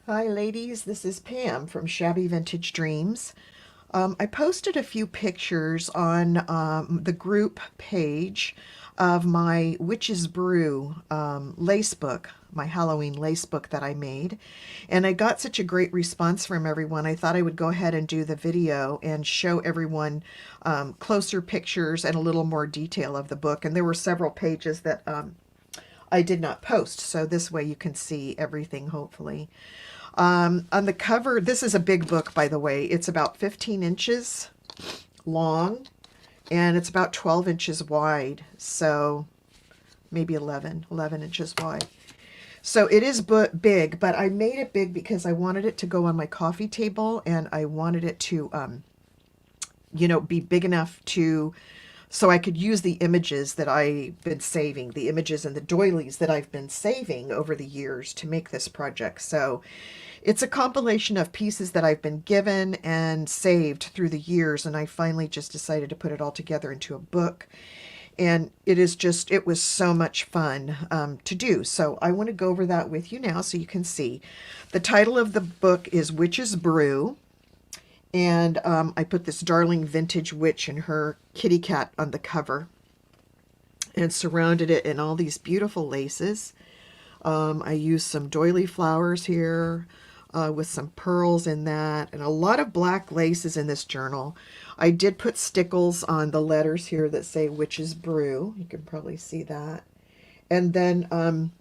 Hi ladies, this is Pam from Shabby Vintage Dreams. I posted a few pictures on the group page of my Witch's Brew lace book, my Halloween lace book that I made. And I got such a great response from everyone, I thought I would go ahead and do the video and show everyone closer pictures and a little more detail of the book. And there were several pages that I did not post, so this way you can see everything, hopefully. On the cover, this is a big book, by the way. It's about 15 inches long, and it's about 12 inches wide, so maybe 11 inches wide. So it is big, but I made it big because I wanted it to go on my coffee table, and I wanted it to, be big enough so I could use the images that I've been saving, the images and the doilies that I've been saving over the years to make this project. So it's a compilation of pieces that I've been given and saved through the years, and I finally just decided to put it all together into a book. And it was so much fun to do. So I want to go over that with you now so you can see. The title of the book is Witch's Brew. And I put this darling vintage witch and her kitty cat on the cover and surrounded it in all these beautiful laces. I used some doily flowers here with some pearls in that, and a lot of black laces in this journal. I did put stickles on the letters here that say Witch's Brew. You can probably see that. And then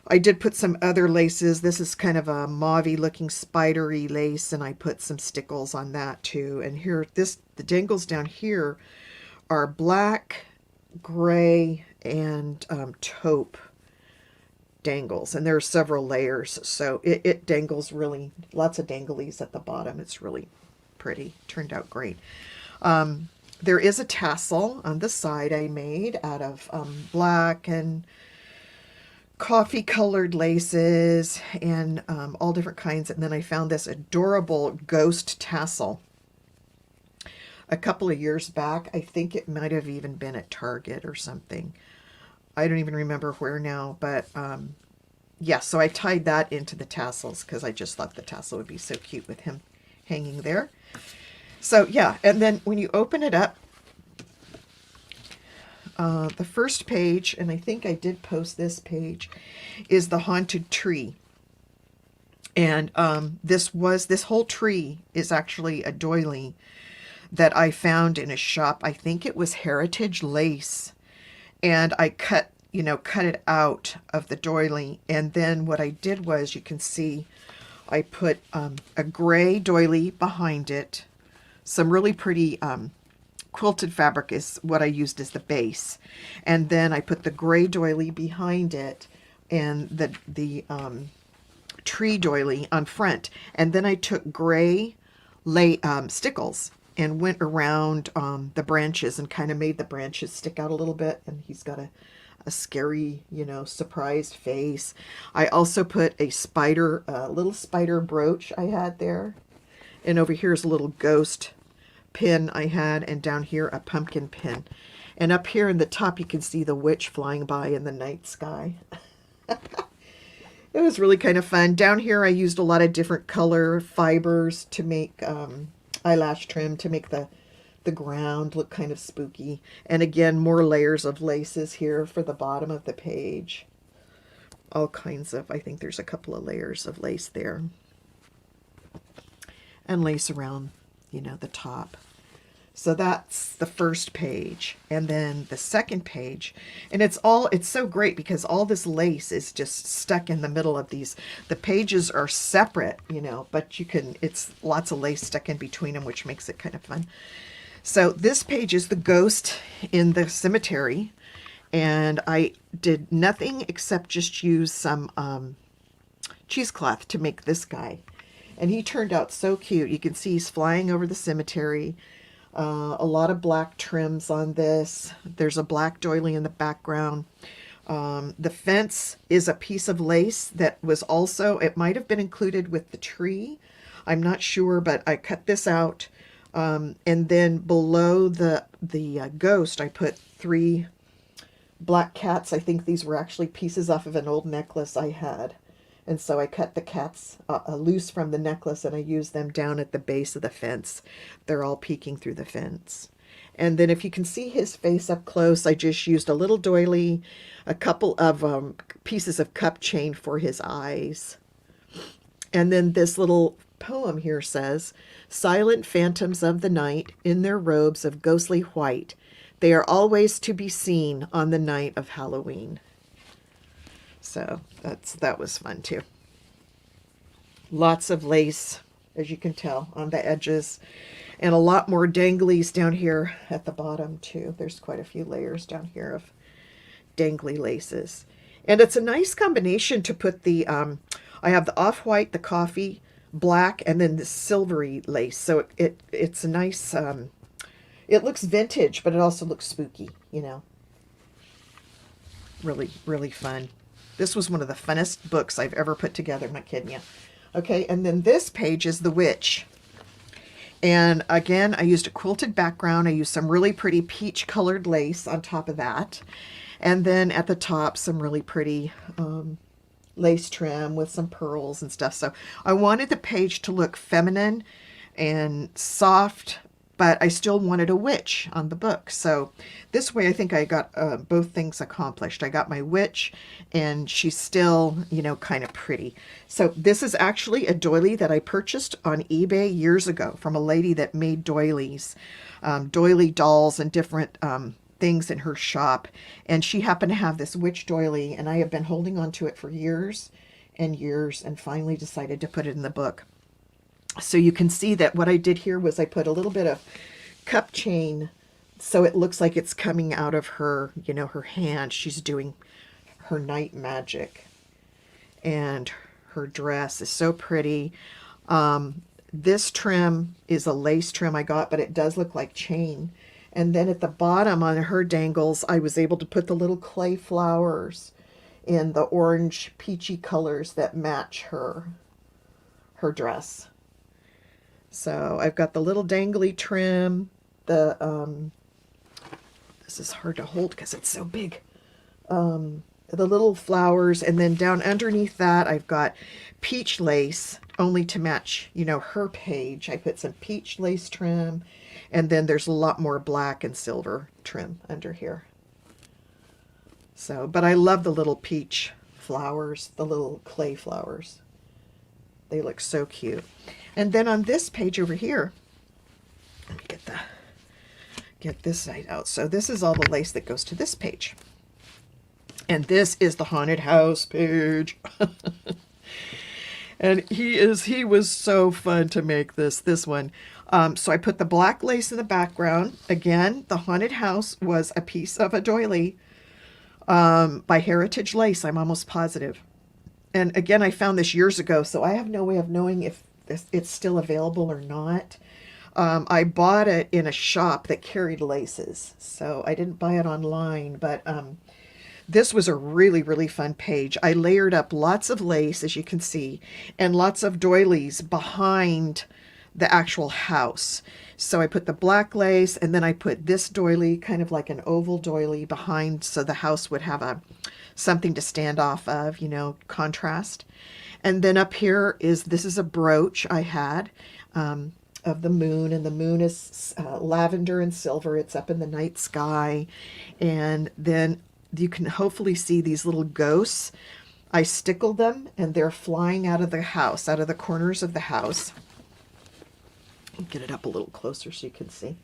I did put some other laces. This is kind of a mauve-y looking spidery lace, and I put some stickles on that too. And here, the dangles down here are black, gray, and taupe dangles. And there are several layers, so it dangles really, lots of danglies at the bottom. It's really pretty. Turned out great. There is a tassel on the side I made out of black and coffee colored laces and all different kinds. And then I found this adorable ghost tassel a couple of years back. I think it might have even been at Target or something. I don't even remember where now, but yeah, so I tied that into the tassels because I just thought the tassel would be so cute with him hanging there. So yeah, and then when you open it up, the first page, and I think I did post this page, is the haunted tree. And this whole tree is actually a doily that I found in a shop. I think it was Heritage Lace. And I cut it out of the doily. And then what I did was, you can see, I put a gray doily behind it. Some really pretty quilted fabric is what I used as the base, and then I put the gray doily behind it and the tree doily on front, and then I took gray stickles and went around the branches and kind of made the branches stick out a little bit, and he's got a scary, surprised face. I also put a little spider brooch I had there, and over here is a little ghost pin I had, and down here a pumpkin pin. And up here in the top you can see the witch flying by in the night sky. It was really kind of fun. Down here I used a lot of different color fibers to make eyelash trim to make the ground look kind of spooky. And again, more layers of laces here for the bottom of the page. All kinds of, I think there's a couple of layers of lace there. And lace around the top. So that's the first page. And then the second page, and it's so great because all this lace is just stuck in the middle of these. The pages are separate, but it's lots of lace stuck in between them, which makes it kind of fun. So this page is the ghost in the cemetery, and I did nothing except just use some cheesecloth to make this guy. And he turned out so cute. You can see he's flying over the cemetery. A lot of black trims on this. There's a black doily in the background. The fence is a piece of lace that was also, it might have been included with the tree. I'm not sure, but I cut this out. And then below the ghost, I put 3 black cats. I think these were actually pieces off of an old necklace I had. And so I cut the cats loose from the necklace and I use them down at the base of the fence. They're all peeking through the fence. And then if you can see his face up close, I just used a little doily, a couple of pieces of cup chain for his eyes. And then this little poem here says, "Silent phantoms of the night, in their robes of ghostly white, they are always to be seen on the night of Halloween." So that was fun too. Lots of lace, as you can tell, on the edges, and a lot more danglies down here at the bottom too. There's quite a few layers down here of dangly laces. And it's a nice combination to put the, I have the off-white, the coffee, black, and then the silvery lace. So it's a nice, it looks vintage, but it also looks spooky, you know. Really, really fun. This was one of the funnest books I've ever put together. I'm not kidding you. Okay, and then this page is The Witch. And again, I used a quilted background. I used some really pretty peach colored lace on top of that. And then at the top, some really pretty lace trim with some pearls and stuff. So I wanted the page to look feminine and soft, but I still wanted a witch on the book. So this way I think I got both things accomplished. I got my witch and she's still, you know, kind of pretty. So this is actually a doily that I purchased on eBay years ago from a lady that made doilies, doily dolls and different things in her shop. And she happened to have this witch doily and I have been holding on to it for years and years and finally decided to put it in the book. So you can see that what I did here was I put a little bit of cup chain so it looks like it's coming out of her, you know, her hand. She's doing her night magic. And her dress is so pretty. This trim is a lace trim I got, but it does look like chain. And then at the bottom on her dangles, I was able to put the little clay flowers in the orange peachy colors that match her dress. So I've got the little dangly trim, the, this is hard to hold because it's so big, the little flowers, and then down underneath that I've got peach lace, only to match, you know, her page. I put some peach lace trim, and then there's a lot more black and silver trim under here. So, but I love the little peach flowers, the little clay flowers. They look so cute. And then on this page over here, let me get this side out. So this is all the lace that goes to this page. And this is the haunted house page. And he was so fun to make this one. So I put the black lace in the background. Again, the haunted house was a piece of a doily by Heritage Lace, I'm almost positive. And again, I found this years ago, so I have no way of knowing if it's still available or not. I bought it in a shop that carried laces, so I didn't buy it online, but this was a really, really fun page. I layered up lots of lace, as you can see, and lots of doilies behind the actual house. So I put the black lace, and then I put this doily, kind of like an oval doily, behind so the house would have something to stand off of, you know, contrast. And then up here this is a brooch I had of the moon, and the moon is lavender and silver. It's up in the night sky. And then you can hopefully see these little ghosts. I stickled them and they're flying out of the house, out of the corners of the house. I'll get it up a little closer so you can see.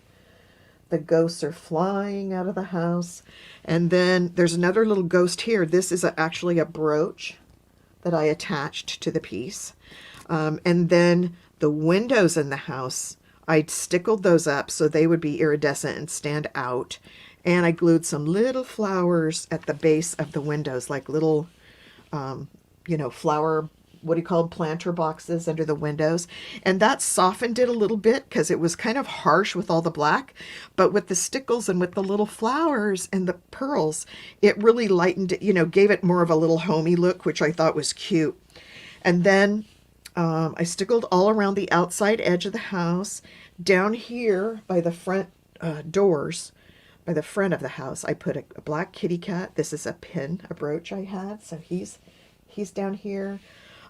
The ghosts are flying out of the house. And then there's another little ghost here. This is actually a brooch that I attached to the piece. And then the windows in the house, I stickled those up so they would be iridescent and stand out. And I glued some little flowers at the base of the windows, like little, you know, flower, what do you call them, planter boxes under the windows. And that softened it a little bit because it was kind of harsh with all the black. But with the stickles and with the little flowers and the pearls, it really lightened it, you know, gave it more of a little homey look, which I thought was cute. And then I stickled all around the outside edge of the house. Down here by the front doors, by the front of the house, I put a black kitty cat. This is a pin, a brooch I had. So he's down here.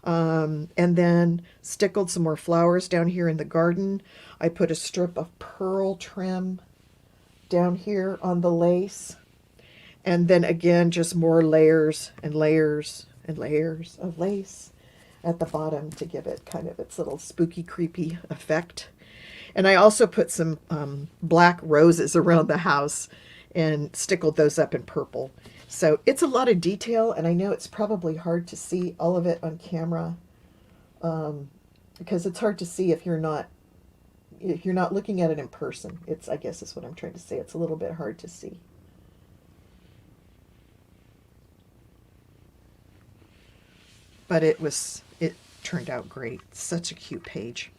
And then stickled some more flowers down here in the garden. I put a strip of pearl trim down here on the lace. And then again, just more layers and layers and layers of lace at the bottom to give it kind of its little spooky, creepy effect. And I also put some black roses around the house and stickled those up in purple. So it's a lot of detail, and I know it's probably hard to see all of it on camera, because it's hard to see if you're not looking at it in person. I guess is what I'm trying to say. It's a little bit hard to see. But it turned out great. Such a cute page.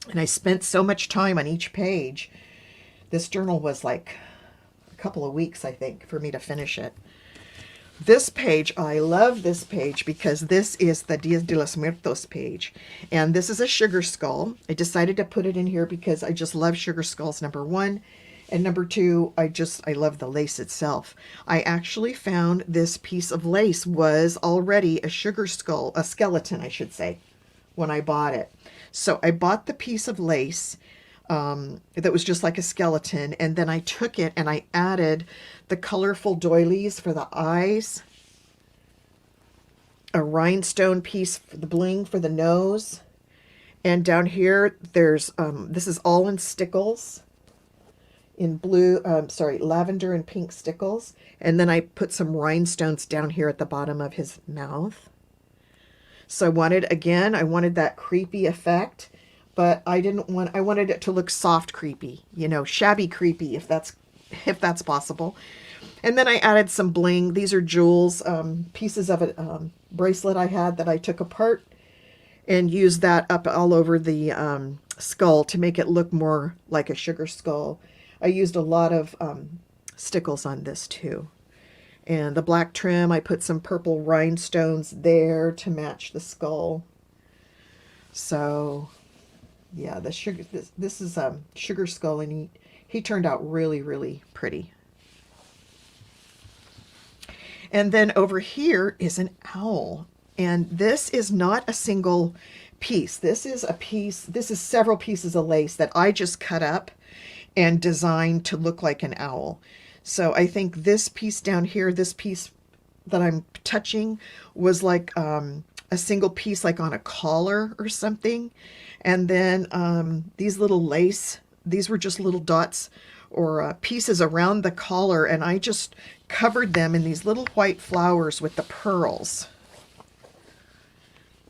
And I spent so much time on each page. This journal was like a couple of weeks, I think, for me to finish it. This page, I love this page because this is the Dia de los Muertos page. And this is a sugar skull. I decided to put it in here because I just love sugar skulls, number one. And number two, I love the lace itself. I actually found this piece of lace was already a sugar skull, a skeleton, I should say, when I bought it. So I bought the piece of lace that was just like a skeleton, and then I took it and I added the colorful doilies for the eyes, a rhinestone piece for the bling for the nose, and down here there's this is all in stickles, in blue, lavender and pink stickles, and then I put some rhinestones down here at the bottom of his mouth. So I wanted that creepy effect, but I wanted it to look soft creepy, shabby creepy, if that's possible. And then I added some bling. These are jewels, pieces of a bracelet I had that I took apart and used that up all over the skull to make it look more like a sugar skull. I used a lot of stickles on this too. And the black trim, I put some purple rhinestones there to match the skull. So, yeah, this is a sugar skull, and he turned out really, really pretty. And then over here is an owl. And this is not a single piece. This is several pieces of lace that I just cut up and designed to look like an owl. So I think this piece down here, this piece that I'm touching, was like a single piece, like on a collar or something. And then these little lace, these were just little dots or pieces around the collar, and I just covered them in these little white flowers with the pearls.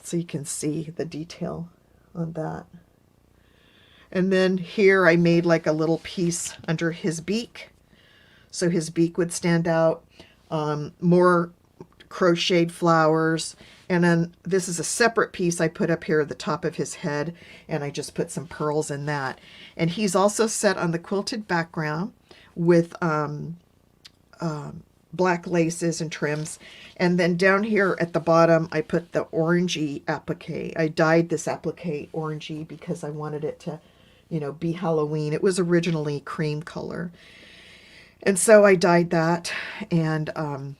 So you can see the detail on that. And then here I made like a little piece under his beak, so his beak would stand out. More crocheted flowers. And then this is a separate piece I put up here at the top of his head, and I just put some pearls in that. And he's also set on the quilted background with black laces and trims. And then down here at the bottom, I put the orangey applique. I dyed this applique orangey because I wanted it to, be Halloween. It was originally cream color. And so I dyed that and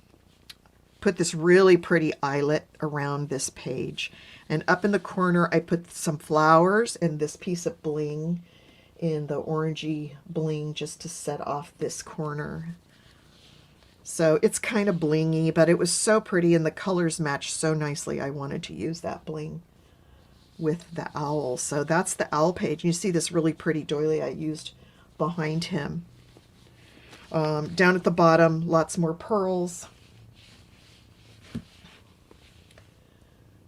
put this really pretty eyelet around this page. And up in the corner, I put some flowers and this piece of bling in the orangey bling just to set off this corner. So it's kind of blingy, but it was so pretty and the colors matched so nicely. I wanted to use that bling with the owl. So that's the owl page. You see this really pretty doily I used behind him. Down at the bottom, lots more pearls. You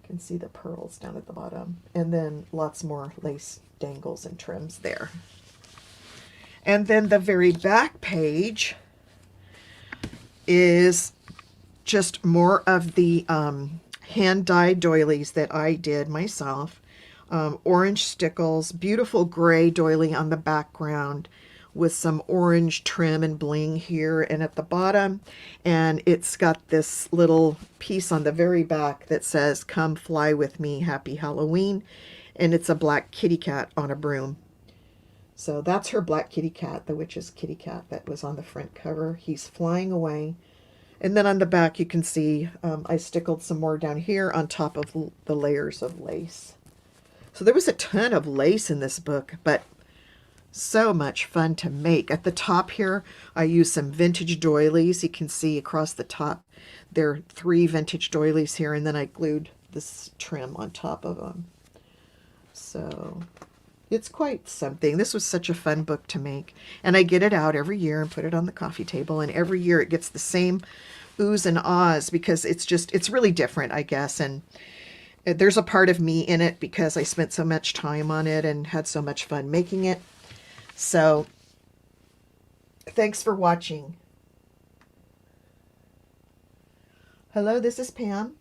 can see the pearls down at the bottom. And then lots more lace dangles and trims there. And then the very back page is just more of the hand-dyed doilies that I did myself. Orange stickles, beautiful gray doily on the background with some orange trim and bling here and at the bottom. And it's got this little piece on the very back that says, "Come fly with me, happy Halloween." And it's a black kitty cat on a broom. So that's her black kitty cat, the witch's kitty cat that was on the front cover. He's flying away. And then on the back you can see I stickled some more down here on top of the layers of lace. So there was a ton of lace in this book, but so much fun to make. At the top here, I used some vintage doilies. You can see across the top, there are 3 vintage doilies here, and then I glued this trim on top of them. So it's quite something. This was such a fun book to make. And I get it out every year and put it on the coffee table, and every year it gets the same oohs and ahs because it's really different, I guess. And there's a part of me in it because I spent so much time on it and had so much fun making it. So, thanks for watching. Hello, this is Pam.